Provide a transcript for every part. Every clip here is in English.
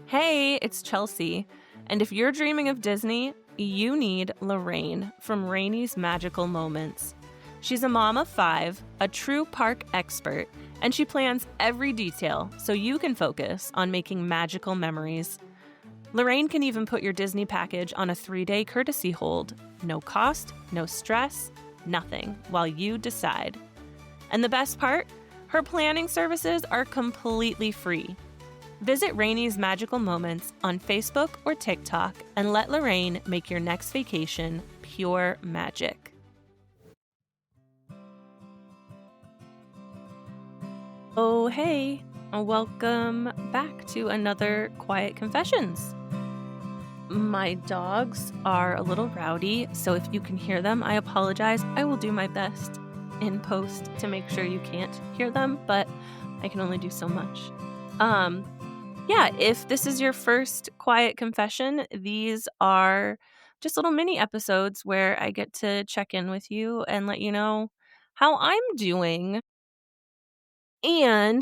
Hey, it's Chelsea. And if you're dreaming of Disney, you need Lorraine from Rainy's Magical Moments. She's a mom of 5, a true park expert, and she plans every detail so you can focus on making magical memories. Lorraine can even put your Disney package on a 3-day courtesy hold. No cost, no stress, nothing, while you decide. And the best part? Her planning services are completely free. Visit Rainy's Magical Moments on Facebook or TikTok and let Lorraine make your next vacation pure magic. Oh, hey, welcome back to another Quiet Confessions. My dogs are a little rowdy, so if you can hear them, I apologize. I will do my best in post to make sure you can't hear them, but I can only do so much. Yeah, if this is your first Quiet Confession, these are just little mini episodes where I get to check in with you and let you know how I'm doing. And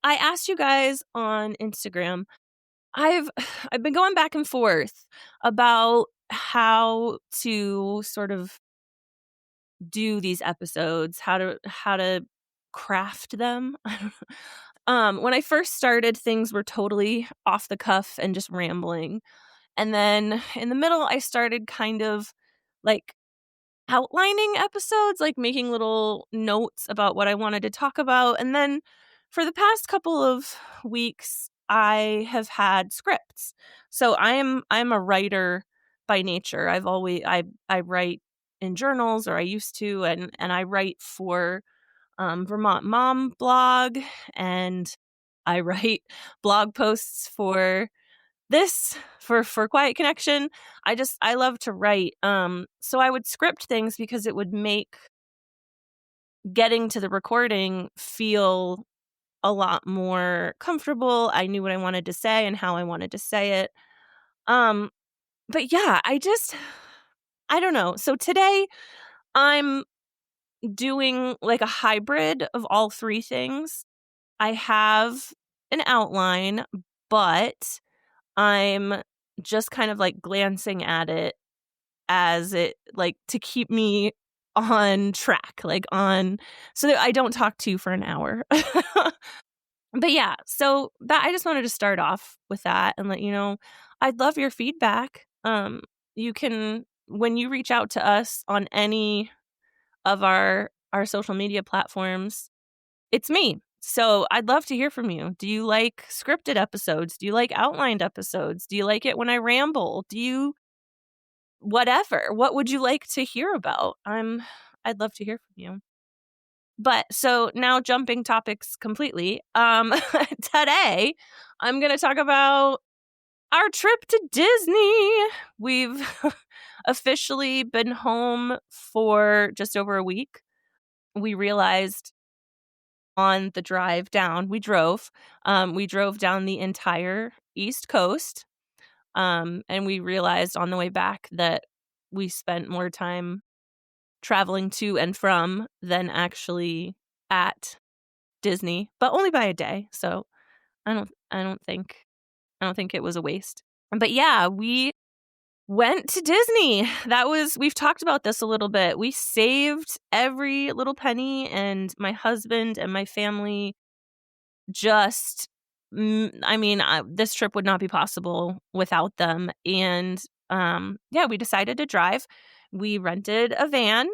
I asked you guys on Instagram, I've been going back and forth about how to sort of do these episodes, how to craft them. When I first started, things were totally off the cuff and just rambling. And then in the middle, I started kind of like outlining episodes, like making little notes about what I wanted to talk about. And then for the past couple of weeks, I have had scripts. So I'm a writer by nature. I write in journals, or I used to, and I write for Vermont Mom blog, and I write blog posts for this for Quiet Connection. I love to write. So I would script things because it would make getting to the recording feel a lot more comfortable. I knew what I wanted to say and how I wanted to say it. But yeah, I don't know. So today I'm doing like a hybrid of all three things. I have an outline, but I'm just kind of like glancing at it as it like to keep me on track, like on so that I don't talk to you for an hour. But yeah, so that I just wanted to start off with that and let you know I'd love your feedback. You can when you reach out to us on any of our social media platforms, it's me. So I'd love to hear from you. Do you like scripted episodes? Do you like outlined episodes? Do you like it when I ramble? Do you whatever? What would you like to hear about? I'd love to hear from you. But so now jumping topics completely. Today I'm going to talk about our trip to Disney. We've officially been home for just over a week. We realized on the drive down, we drove down the entire East Coast. And we realized on the way back that we spent more time traveling to and from than actually at Disney, but only by a day. So I don't think it was a waste. But yeah, we went to Disney. We've talked about this a little bit. We saved every little penny, and my husband and my family just, this trip would not be possible without them. And yeah, we decided to drive. We rented a van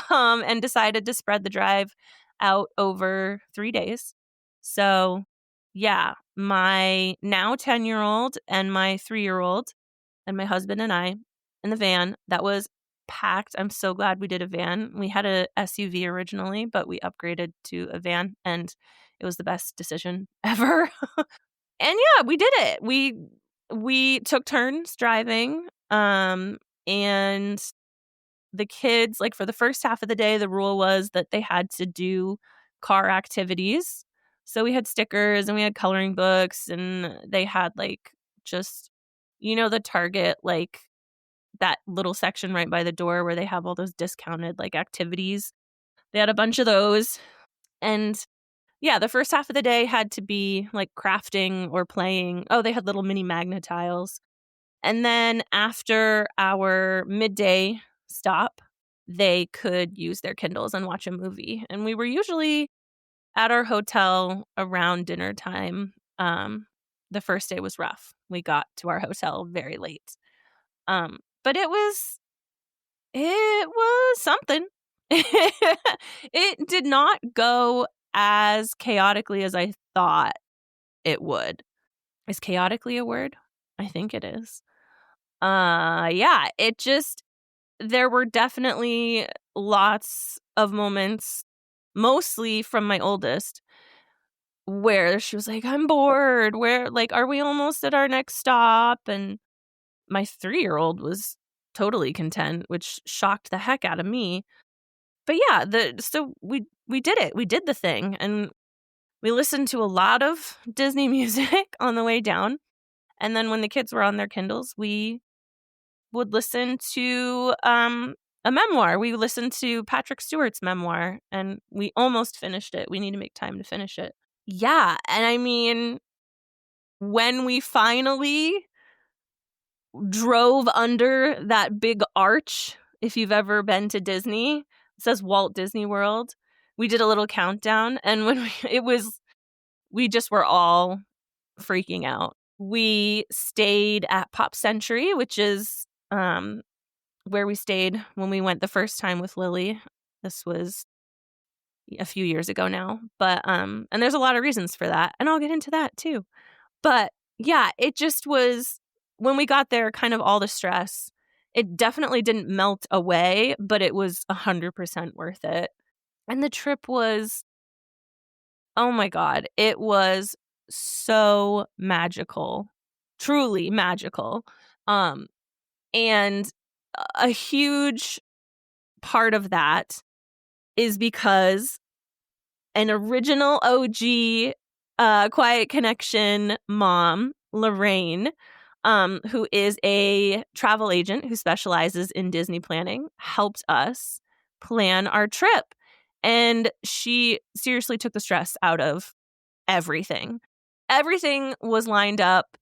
and decided to spread the drive out over 3 days. So yeah, my now 10-year-old and my 3-year-old and my husband and I in the van, that was packed. I'm so glad we did a van. We had a SUV originally, but we upgraded to a van, and it was the best decision ever. And yeah, we did it. We took turns driving, and the kids, like for the first half of the day, the rule was that they had to do car activities. So we had stickers and we had coloring books, and they had like just, the Target, like that little section right by the door where they have all those discounted like activities. They had a bunch of those. And yeah, the first half of the day had to be like crafting or playing. Oh, they had little mini magna tiles. And then after our midday stop, they could use their Kindles and watch a movie. And we were usually at our hotel around dinner time. The first day was rough. We got to our hotel very late. But it was something. It did not go as chaotically as I thought it would. Is chaotically a word? I think it is. Yeah, there were definitely lots of moments, mostly from my oldest, where she was like, I'm bored. Where, like, are we almost at our next stop? And my 3-year-old was totally content, which shocked the heck out of me. But yeah, so we did it. We did the thing, and we listened to a lot of Disney music on the way down. And then when the kids were on their Kindles, we would listen to a memoir. We listened to Patrick Stewart's memoir, and we almost finished it. We need to make time to finish it. Yeah, and I mean, when we finally drove under that big arch, if you've ever been to Disney, it says Walt Disney World. We did a little countdown, and when we just were all freaking out. We stayed at Pop Century, which is where we stayed when we went the first time with Lily. This was a few years ago now, but and there's a lot of reasons for that, and I'll get into that too. But yeah, it just was, when we got there, kind of all the stress, it definitely didn't melt away, but it was 100% worth it. And the trip was, oh my God, it was so magical, truly magical. And a huge part of that is because an original OG Quiet Connection mom, Lorraine, who is a travel agent who specializes in Disney planning, helped us plan our trip. And she seriously took the stress out of everything. Everything was lined up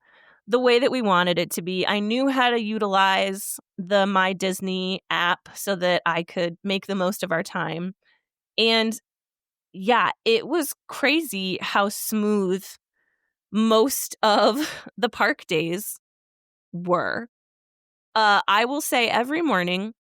the way that we wanted it to be. I knew how to utilize the My Disney app so that I could make the most of our time. And yeah, it was crazy how smooth most of the park days were. I will say every morning,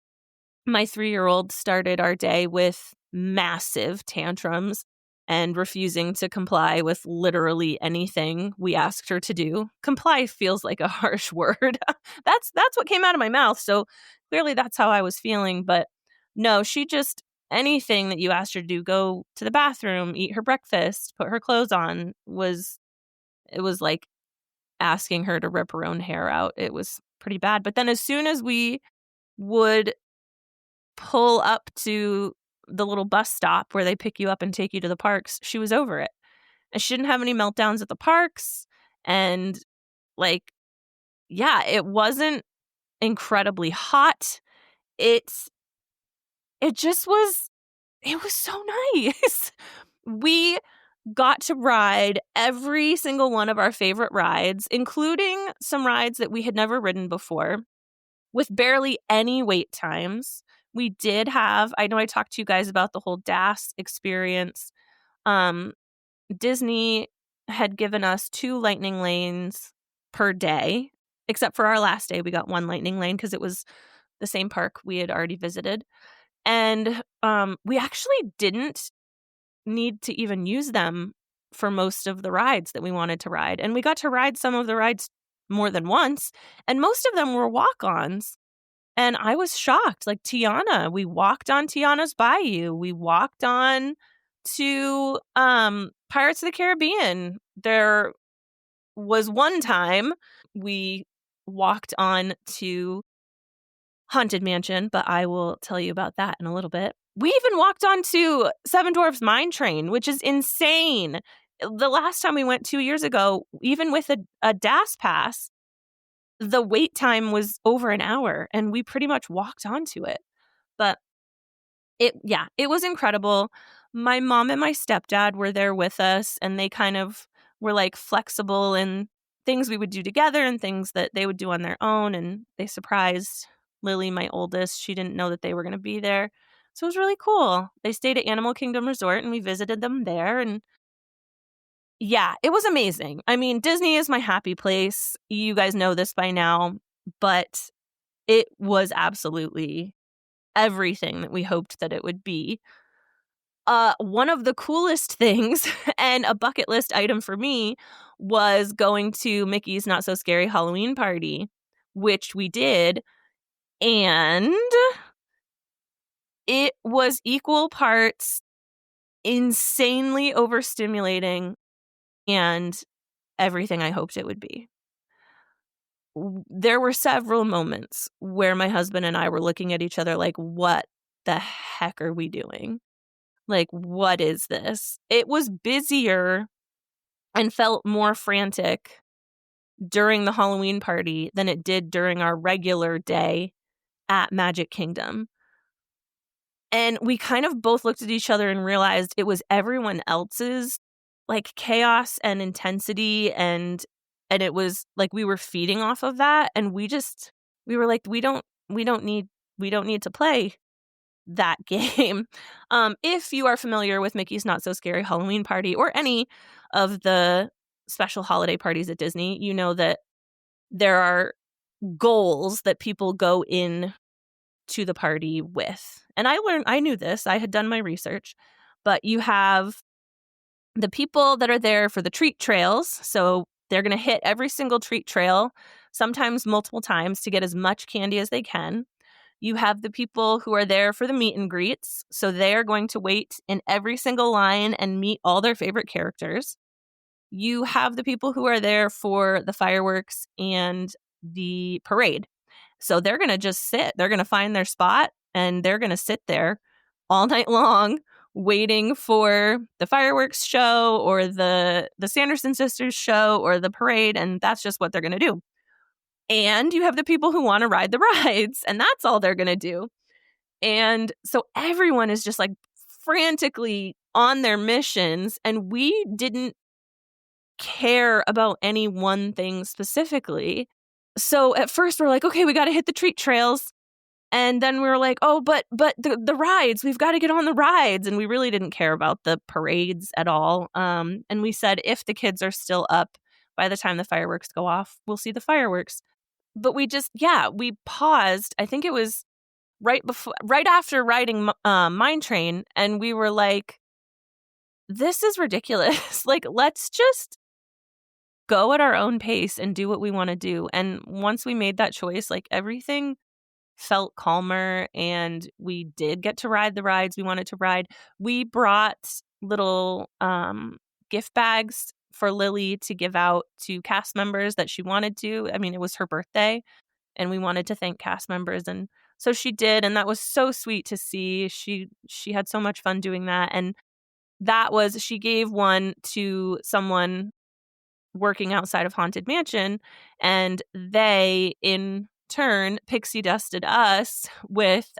my 3-year-old started our day with massive tantrums and refusing to comply with literally anything we asked her to do. Comply feels like a harsh word. That's what came out of my mouth. So clearly that's how I was feeling. But no, she just, anything that you asked her to do, go to the bathroom, eat her breakfast, put her clothes on, it was like asking her to rip her own hair out. It was pretty bad. But then as soon as we would pull up to the little bus stop where they pick you up and take you to the parks, she was over it. And she didn't have any meltdowns at the parks. And like, yeah, it wasn't incredibly hot. It just was, it was so nice. We got to ride every single one of our favorite rides, including some rides that we had never ridden before, with barely any wait times. We did have, I know I talked to you guys about the whole DAS experience. Disney had given us 2 lightning lanes per day, except for our last day. We got 1 lightning lane because it was the same park we had already visited. And we actually didn't need to even use them for most of the rides that we wanted to ride. And we got to ride some of the rides more than once, and most of them were walk-ons. And I was shocked. Like Tiana, we walked on Tiana's Bayou. We walked on to Pirates of the Caribbean. There was one time we walked on to Haunted Mansion, but I will tell you about that in a little bit. We even walked on to Seven Dwarfs Mine Train, which is insane. The last time we went 2 years ago, even with a DAS pass, the wait time was over an hour, and we pretty much walked onto it. But it was incredible. My mom and my stepdad were there with us, and they kind of were like flexible in things we would do together and things that they would do on their own. And they surprised Lily, my oldest. She didn't know that they were going to be there. So it was really cool. They stayed at Animal Kingdom Resort and we visited them there. And yeah, it was amazing. I mean, Disney is my happy place. You guys know this by now, but it was absolutely everything that we hoped that it would be. One of the coolest things and a bucket list item for me was going to Mickey's Not So Scary Halloween Party, which we did, and it was equal parts insanely overstimulating and everything I hoped it would be. There were several moments where my husband and I were looking at each other like, what the heck are we doing? Like, what is this? It was busier and felt more frantic during the Halloween party than it did during our regular day at Magic Kingdom. And we kind of both looked at each other and realized it was everyone else's like chaos and intensity, and it was like we were feeding off of that, and we were like, we don't need to play that game. If you are familiar with Mickey's Not So Scary Halloween Party or any of the special holiday parties at Disney, you know that there are goals that people go in to the party with. And I knew this, I had done my research, but you have the people that are there for the treat trails. So they're going to hit every single treat trail, sometimes multiple times, to get as much candy as they can. You have the people who are there for the meet and greets. So they are going to wait in every single line and meet all their favorite characters. You have the people who are there for the fireworks and the parade. So they're going to just sit. They're going to find their spot and they're going to sit there all night long waiting for the fireworks show or the Sanderson sisters show or the parade, and that's just what they're going to do. And you have the people who want to ride the rides, and that's all they're going to do. And so everyone is just like frantically on their missions, and we didn't care about any one thing specifically. So at first we're like, okay, we got to hit the treat trails. And then we were like, oh, but the rides, we've got to get on the rides. And we really didn't care about the parades at all. And we said, if the kids are still up by the time the fireworks go off, we'll see the fireworks. But we paused. I think it was right after riding Mine Train. And we were like, this is ridiculous. Like, let's just go at our own pace and do what we want to do. And once we made that choice, like everything felt calmer and we did get to ride the rides we wanted to ride. We brought little gift bags for Lily to give out to cast members that she wanted to. I mean, it was her birthday and we wanted to thank cast members, and so she did, and that was so sweet to see. She had so much fun doing that, and she gave one to someone working outside of Haunted Mansion, and they in turn pixie dusted us with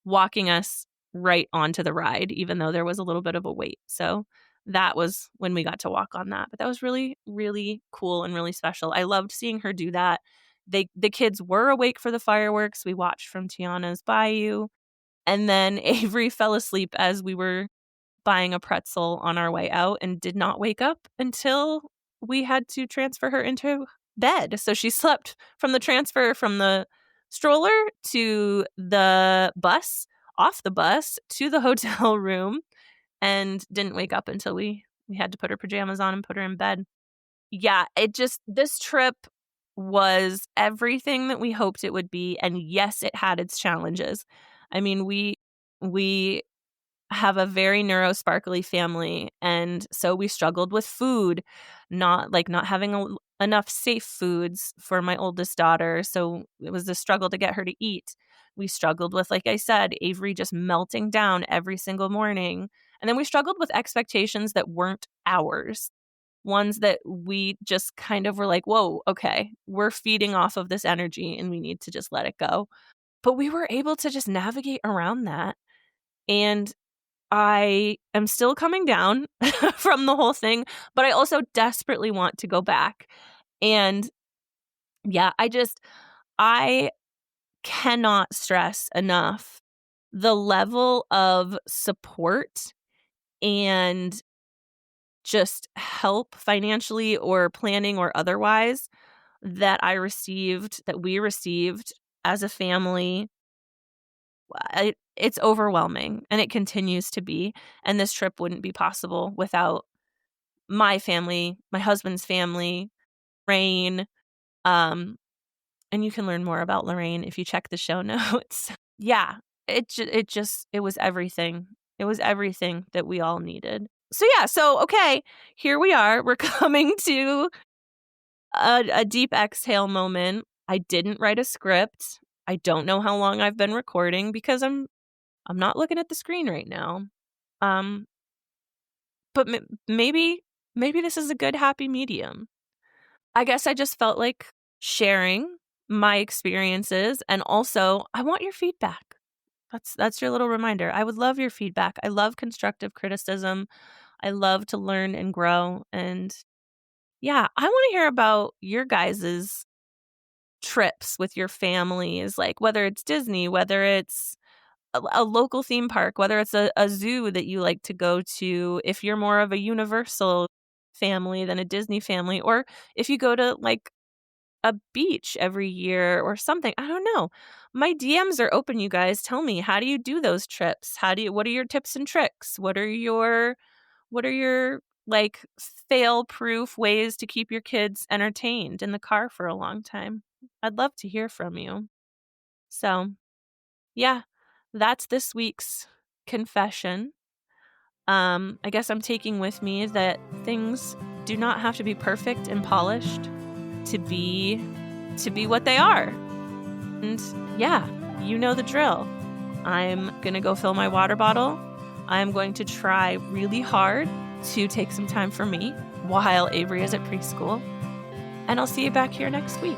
walking us right onto the ride, even though there was a little bit of a wait. So that was when we got to walk on that. But that was really, really cool and really special. I loved seeing her do that. The kids were awake for the fireworks. We watched from Tiana's Bayou. And then Avery fell asleep as we were buying a pretzel on our way out and did not wake up until we had to transfer her into bed. So she slept from the transfer from the stroller to the bus, off the bus to the hotel room, and didn't wake up until we had to put her pajamas on and put her in bed. Yeah, this trip was everything that we hoped it would be. And yes, it had its challenges. I mean, we have a very neurosparkly family, and so we struggled with food, not having enough safe foods for my oldest daughter, so it was a struggle to get her to eat. We struggled with, like I said, Avery just melting down every single morning, and then we struggled with expectations that weren't ours, ones that we just kind of were like, whoa, okay, we're feeding off of this energy and we need to just let it go. But we were able to just navigate around that, and I am still coming down from the whole thing, but I also desperately want to go back. And yeah, I cannot stress enough the level of support and just help financially or planning or otherwise that we received as a family. It's overwhelming, and it continues to be. And this trip wouldn't be possible without my family, my husband's family, Rain. And you can learn more about Lorraine if you check the show notes. Yeah, it was everything. It was everything that we all needed. So yeah, okay, here we are. We're coming to a deep exhale moment. I didn't write a script. I don't know how long I've been recording because I'm not looking at the screen right now. But maybe this is a good happy medium. I guess I just felt like sharing my experiences, and also I want your feedback. That's your little reminder. I would love your feedback. I love constructive criticism. I love to learn and grow. And yeah, I want to hear about your guys's trips with your families, like whether it's Disney, whether it's a local theme park, whether it's a zoo that you like to go to, if you're more of a Universal family than a Disney family, or if you go to like a beach every year or something. I don't know. My DMs are open, you guys. Tell me, how do you do those trips? What are your tips and tricks? What are your like fail-proof ways to keep your kids entertained in the car for a long time? I'd love to hear from you. So, yeah, that's this week's confession. I guess I'm taking with me that things do not have to be perfect and polished to be what they are. And yeah, you know the drill. I'm going to go fill my water bottle. I'm going to try really hard to take some time for me while Avery is at preschool. And I'll see you back here next week.